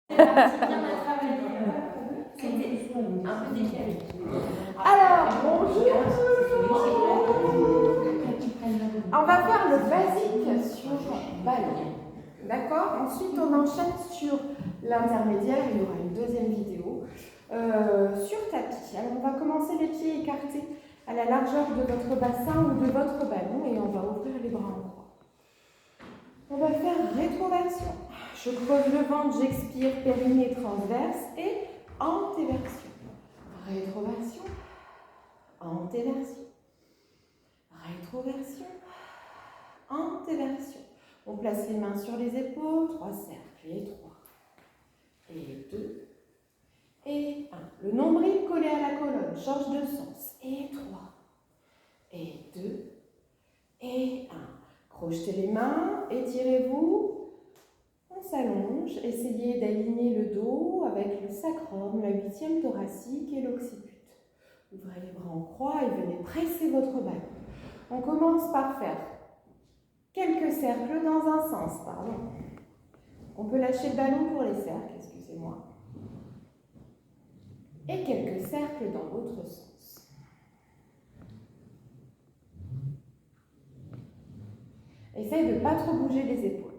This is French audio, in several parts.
Bien à travailler. C'était un peu décalé. Alors, bonjour. On va faire le basique sur ballon. D'accord? Ensuite, on enchaîne sur l'intermédiaire. Il y aura une deuxième vidéo sur tapis. Alors, on va commencer les pieds écartés à la largeur de votre bassin ou de votre ballon et on va ouvrir les bras en croix. On va faire rétroversion. Je creuse le ventre, j'expire, périnée transverse et antéversion. Rétroversion, antéversion, rétroversion, antéversion. On place les mains sur les épaules, 3 cercles et 3, et 2, et 1. Le nombril collé à la colonne, change de sens, et 3, et 2, et 1. Crochetez les mains, étirez-vous. On s'allonge, essayez d'aligner le dos avec le sacrum, la 8e thoracique et l'occiput. Ouvrez les bras en croix et venez presser votre ballon. On commence par faire quelques cercles dans un sens, pardon. On peut lâcher le ballon pour les cercles, excusez-moi. Et quelques cercles dans l'autre sens. Essaye de ne pas trop bouger les épaules.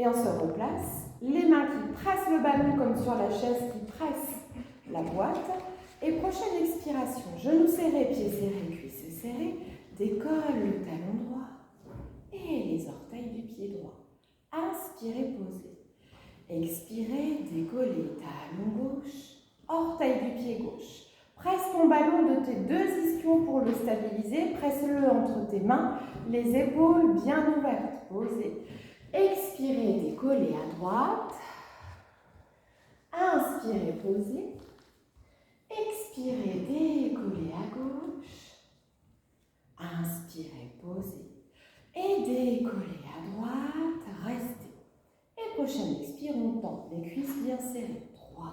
Et on se replace, les mains qui pressent le ballon comme sur la chaise qui presse la boîte. Et prochaine expiration, genoux serrés, pieds serrés, cuisses serrées, décolle le talon droit et les orteils du pied droit. Inspirez, posez. Expirez, décollez, talon gauche, orteil du pied gauche. Presse ton ballon de tes deux ischions pour le stabiliser, presse-le entre tes mains, les épaules bien ouvertes, posez. Expirez, décollez à droite. Inspirez, posez. Expirez, décollez à gauche. Inspirez, posez. Et décollez à droite. Restez. Et prochaine expire, on tend les cuisses bien serrées. 3.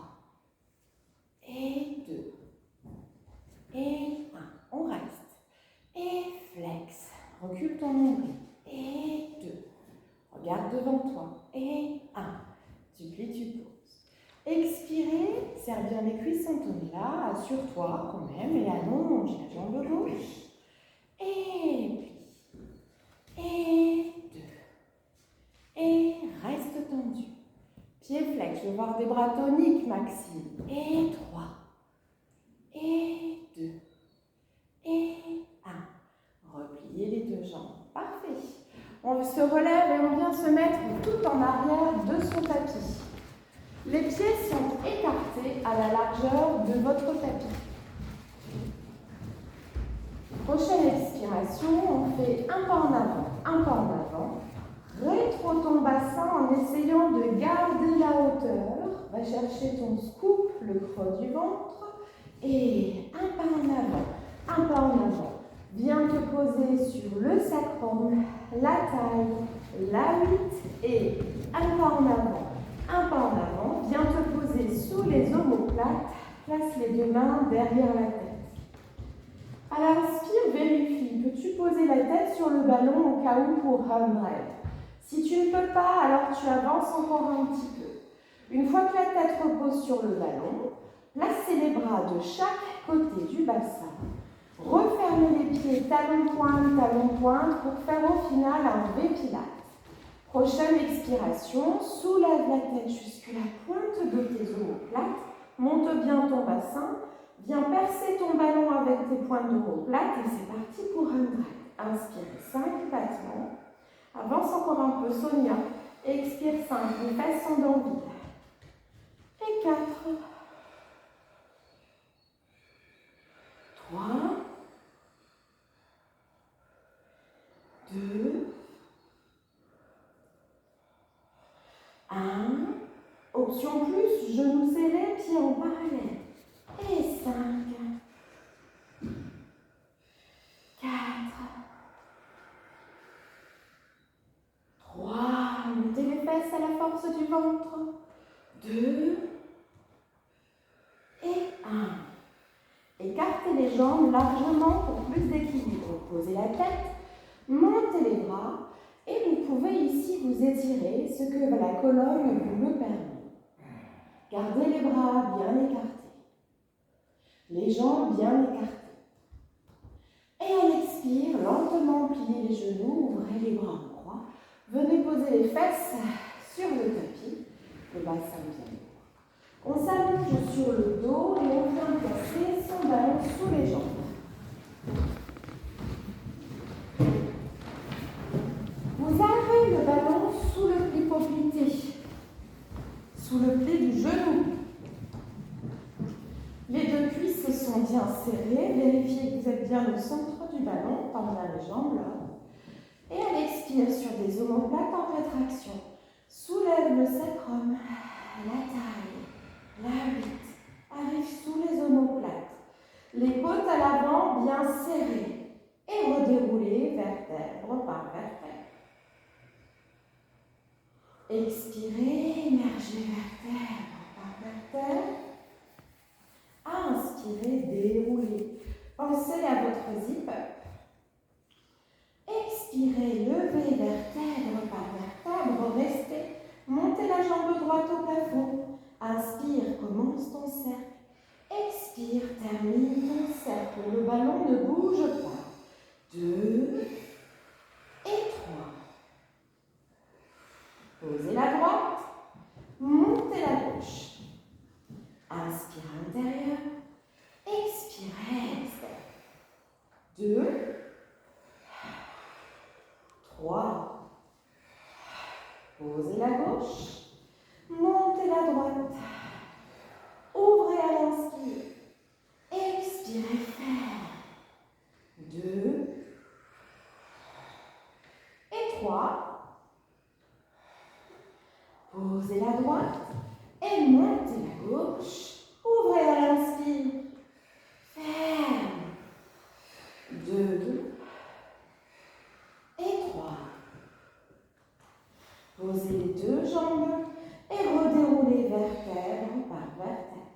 Et 2. Et 1. On reste. Et flex. Recule ton nombril. Et 2. Regarde devant toi. Et 1. Tu plies, tu poses. Expirez, serre bien les cuisses, on tombe là, assure-toi quand même et allonge la jambe gauche. Et plie. Et 2. Et reste tendu. Pied flex, je veux voir des bras toniques, Maxime. Et 3. Et 2. Et 1. Repliez les deux jambes. Parfait. On se relève et on vient se mettre tout en arrière de son tapis. Les pieds sont écartés à la largeur de votre tapis. Prochaine expiration, on fait un pas en avant, un pas en avant. Rétro ton bassin en essayant de garder la hauteur. Va chercher ton scoop, le creux du ventre. Et un pas en avant, un pas en avant. Viens te poser sur le sacrum, la taille, la 8 et un pas en avant. Un pas en avant, viens te poser sous les omoplates, place les deux mains derrière la tête. À l'inspire, vérifie, peux-tu poser la tête sur le ballon au cas où pour 100? Si tu ne peux pas, alors tu avances encore un petit peu. Une fois que la tête repose sur le ballon, placez les bras de chaque côté du bassin. Refermez les pieds talon-pointe pour faire au final un V-pilate. Prochaine expiration, soulève la tête jusqu'à la pointe de tes omoplates, monte bien ton bassin, viens percer ton ballon avec tes pointes d'omoplate et c'est parti pour un drag. Inspire 5 battements, avance encore un peu Sonia, expire 5, les fesses sont dans le vide. Et 4, 3, 2, 1, option plus, genoux serrés, pieds en parallèle. Et 5, 4, 3, montez les fesses à la force du ventre. 2 et 1. Écartez les jambes largement pour plus d'équilibre. Posez la tête, montez les bras. Et vous pouvez ici vous étirer, ce que la colonne vous le permet. Gardez les bras bien écartés. Les jambes bien écartées. Et à l'expire, lentement pliez les genoux, ouvrez les bras en croix. Venez poser les fesses sur le tapis, le bassin bien lourd. On s'allonge sur le dos et on vient placer son ballon sous les jambes. Vous avez le ballon sous le pli poplité, sous le pli du genou. Les deux cuisses sont bien serrées. Vérifiez que vous êtes bien au centre du ballon, tendez bien les jambes là. Et à l'expire sur des omoplates en rétraction. Soulève le sacrum, la taille, la 8. Arrive sous les omoplates. Les côtes à l'avant bien serrées. Et redéroulez vertèbre par vertèbre. Expirez, émergez vertèbre par vertèbre. Inspirez, déroulez. Pensez à votre zip-up. Expirez, levez vertèbre par vertèbre. Restez. Montez la jambe droite au plafond. Inspire, commence ton cercle. Expire, termine ton cercle. Le ballon ne bouge pas. 2 et 3. Posez la droite. Montez la gauche. Inspire à l'intérieur. Expire, externe. 2, 3. Posez la gauche. Montez la droite. Ouvrez à l'inspire. Expirez, ferme. 2 et 3. Posez la droite et montez la gauche. Ouvrez à l'inspire. Ferme. 2 et 3. Posez les deux jambes et redéroulez vertèbre par vertèbre.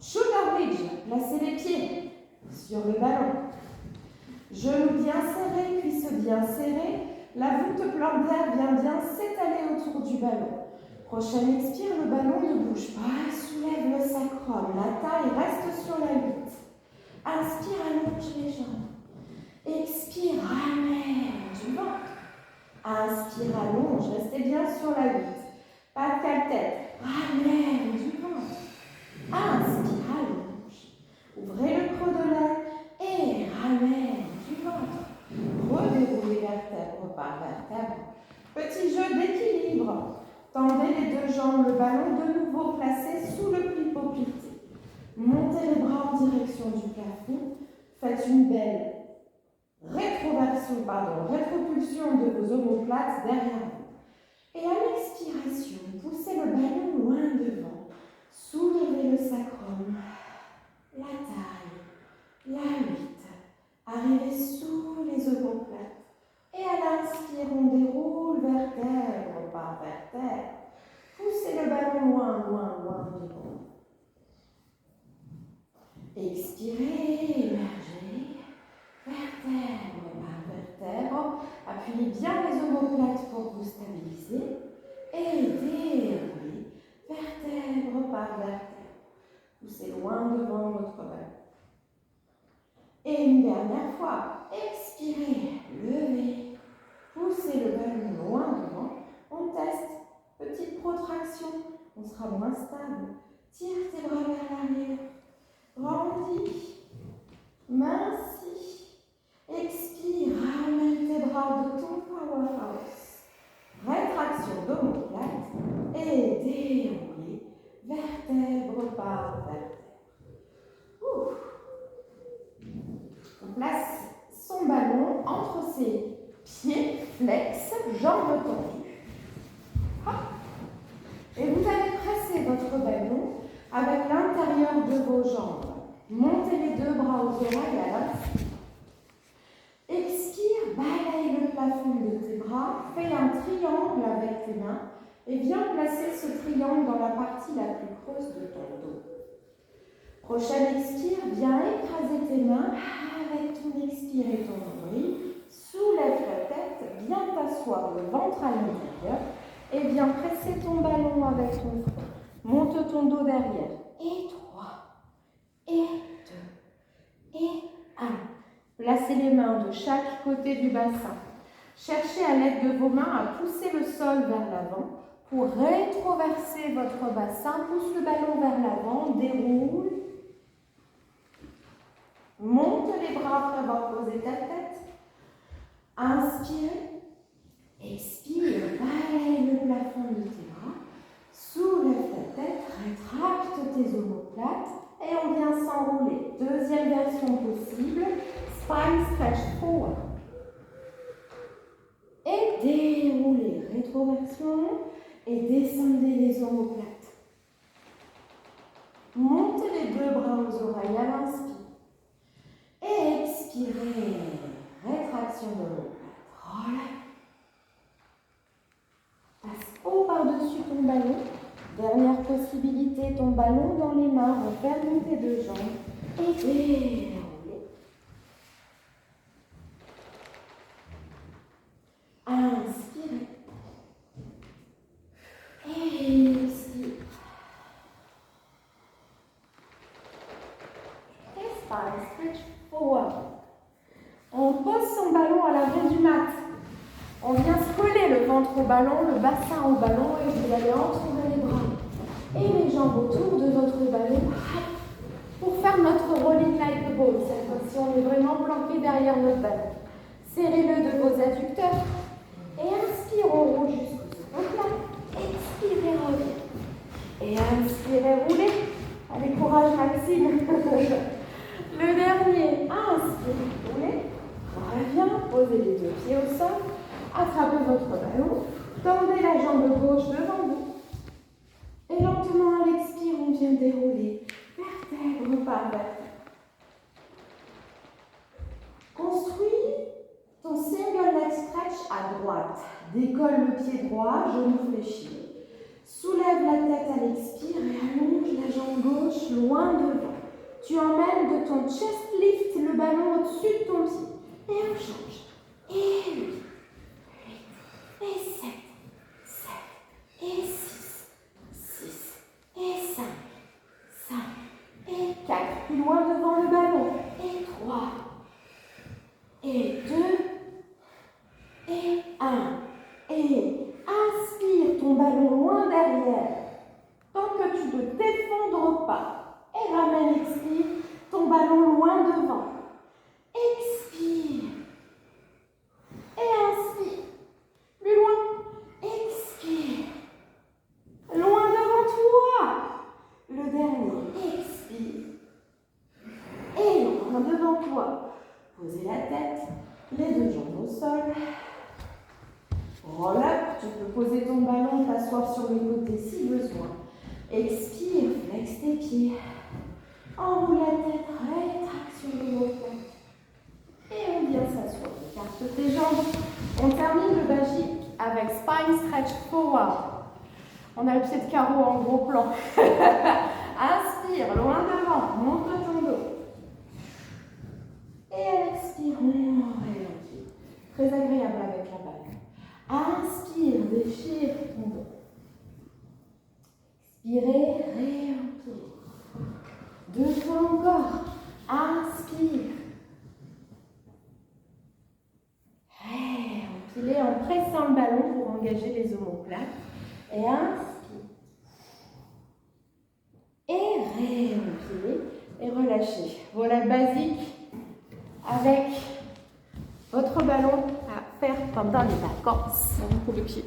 Shoulder bridge. Placez les pieds sur le ballon. Genoux bien serrés, cuisses bien serrées. La voûte plantaire vient bien s'étaler autour du ballon. Prochaine expire, le ballon ne bouge pas. Soulève le sacrum. La taille reste sur la 8. Inspire, allonge les jambes. Expire, ramène du ventre. Inspire, allonge. Restez bien sur la 8. Pas de casse-tête. Ramène du ventre. Inspire, allonge. Ouvrez le creux de l'aile et ramène du ventre. Redéroulez vertèbre par vertèbre. Petit jeu d'équilibre. Tendez les deux jambes, le ballon de nouveau placé sous le pli poplité. Montez les bras en direction du plafond. Faites une belle rétropulsion de vos omoplates derrière vous. Et à l'expiration, poussez le ballon loin devant. Soulevez le sacrum, la taille, la 8. Arrivez sous les omoplates. Et à l'inspire, on déroule vertèbre par vertèbre. Poussez le ballon loin, loin, loin devant. Expirez, émergez, vertèbre par vertèbre. Appuyez bien les omoplates pour vous stabiliser. Et déroulez, vertèbre par vertèbre. Poussez loin devant votre ballon. Et une dernière fois, expirez, levez, poussez le ballon loin devant. On teste, petite protraction, on sera moins stable. Tire tes bras vers l'arrière, grandis, mincis, expire, ramène tes bras de ton powerhouse. Rétraction d'omoplate et déroulez, vertèbre par vertèbre. On place son ballon entre ses pieds, flex, jambes tendues. Hop. Et vous allez presser votre ballon avec l'intérieur de vos jambes. Montez les deux bras aux oreilles à l'inspire. Expire, balaye le plafond de tes bras, fais un triangle avec tes mains et viens placer ce triangle dans la partie la plus creuse de ton dos. Prochaine expire, viens écraser tes mains avec ton expire et ton nombril. Soulève la tête, viens t'asseoir le ventre à l'intérieur Et viens presser ton ballon avec ton front. Monte ton dos derrière. Et 3, et 2, et 1. Placez les mains de chaque côté du bassin. Cherchez à l'aide de vos mains à pousser le sol vers l'avant pour rétroverser votre bassin. Pousse le ballon vers l'avant, déroule. Monte les bras après avoir posé ta tête. Inspire. Expire. Balaye le plafond de tes bras. Soulève ta tête. Rétracte tes omoplates. Et on vient s'enrouler. Deuxième version possible. Spine stretch forward. Et déroulez. Rétroversion. Et descendez les omoplates. Montez les deux bras aux oreilles à l'inspire. Et expirez. Rétraction de l'omoplate. Relâche. Passe haut par-dessus ton ballon. Dernière possibilité, ton ballon dans les mains. Referme tes deux jambes. Et déroulez. Inspirez. Expire. Spine stretch forward. On pose son ballon à l'arrière du mat. On vient se coller le ventre au ballon, le bassin au ballon et vous allez entourer les bras. Et les jambes autour de votre ballon pour faire notre rolling like a ball. Cette fois-ci, on est vraiment planqué derrière notre ballon. Serrez-le de vos adducteurs et inspire, on roule jusqu'au plat. Expirez, revenez. Et inspirez, roulez. Allez, courage Maxime. Le dernier, inspire, roulez. Reviens, posez les deux pieds au sol. Attrapez votre ballon. Tendez la jambe gauche devant vous. Et lentement à l'expire, on vient dérouler. Vertèbre par vertèbre. Construis ton single leg stretch à droite. Décolle le pied droit, genou fléchi. Soulève la tête à l'expire et allonge la jambe gauche loin devant. Tu emmènes de ton chest lift le ballon au-dessus de ton pied. Et on change. Et 8, et 7, 7, et 6, 6, et 5, 5, et 4. Plus loin devant le ballon. Et 3, et 2, et 1. Et inspire ton ballon loin derrière. Tant que tu ne t'effondres pas. Et ramène, expire, ton ballon loin devant. Expire. Et inspire. Plus loin. Expire. Loin devant toi. Le dernier. Expire. Et loin devant toi. Posez la tête. Les deux jambes au sol. Roll-up. Tu peux poser ton ballon, t'asseoir sur le côté si besoin. Expire. Flex tes pieds. Enroule la tête. Rétraction de l'omoplate. Et on vient s'asseoir. Écarte tes jambes. On termine le basique avec spine stretch forward. On a le pied de carreau en gros plan. Inspire, loin devant, monte ton dos. Et à l'expire, on ralentit. Très agréable avec la balle. Inspire, déchire ton dos. Expirez, ralentir. Deux fois encore. Inspire. Réempilez en pressant le ballon pour engager les omoplates. Et inspire. Et réempilez. Et relâchez. Voilà le basique avec votre ballon à faire pendant les vacances. Pour le pied.